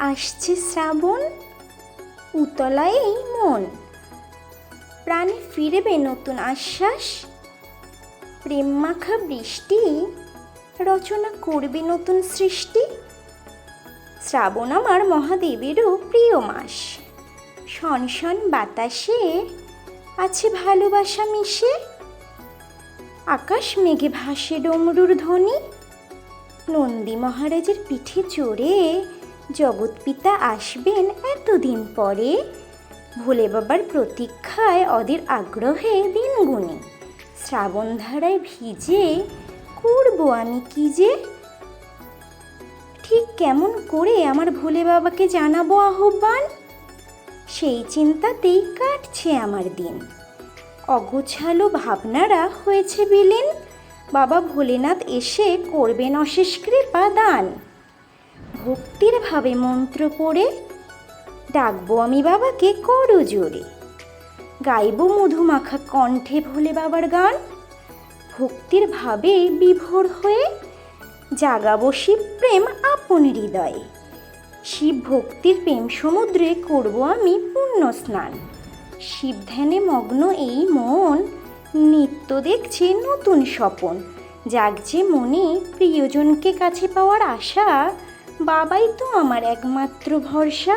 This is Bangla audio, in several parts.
আসছে শ্রাবণ, উতলায় এই মন, প্রাণে ফিরবে নতুন আশ্বাস। প্রেম মাখা বৃষ্টি রচনা করবে নতুন সৃষ্টি। শ্রাবণ আমার মহাদেবেরও প্রিয় মাস, শনশন বাতাসে আছে ভালোবাসা মিশে। আকাশ মেঘে ভাসে ডমরুর ধ্বনি, নন্দী মহারাজের পিঠে চড়ে জগৎপিতা আসবেন এতদিন পরে। ভোলে বাবার প্রতীক্ষায় অধীর আগ্রহে দিন গুনি, শ্রাবণ ধারায় ভিজে করবো আমি কি যে। ঠিক কেমন করে আমার ভোলে বাবাকে জানাবো আহ্বান, সেই চিন্তাতেই কাটছে আমার দিন। অগোছালো ভাবনারা হয়েছে বিলীন, বাবা ভোলেনাথ এসে করবেন অশেষ কৃপা দান। ভক্তির ভাবে মন্ত্র পড়ে ডাকবো আমি বাবাকে করজোড়ে। গাইব মধুমাখা কণ্ঠে ভোলে বাবার গান, ভক্তির ভাবে বিভোর হয়ে জাগাবো শিব প্রেম আপন হৃদয়ে। শিব ভক্তির প্রেম সমুদ্রে করব আমি পুণ্য স্নান। শিব ধ্যানে মগ্ন এই মন নিত্য দেখছে নতুন স্বপন। জাগছে মনে প্রিয়জনকে কাছে পাওয়ার আশা, বাবাই তো আমার একমাত্র ভরসা।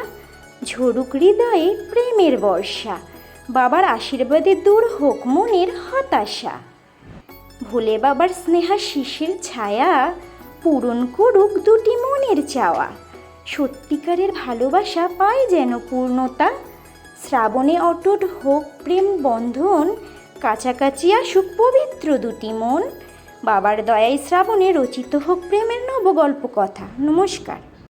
ঝরুক হৃদয়ে প্রেমের বর্ষা, বাবার আশীর্বাদে দূর হোক মনের হতাশা। ভোলে বাবার স্নেহাশিসের ছায়া পূরণ করুক দুটি মনের চাওয়া। সত্যিকারের ভালোবাসা পায় যেন পূর্ণতা, শ্রাবণে অটুট হোক প্রেম বন্ধন। কাছাকাছি আসুক পবিত্র দুটি মন, বাবার দয়ায় শ্রাবণে রচিত হোক প্রেমের নবগল্প কথা। নমস্কার।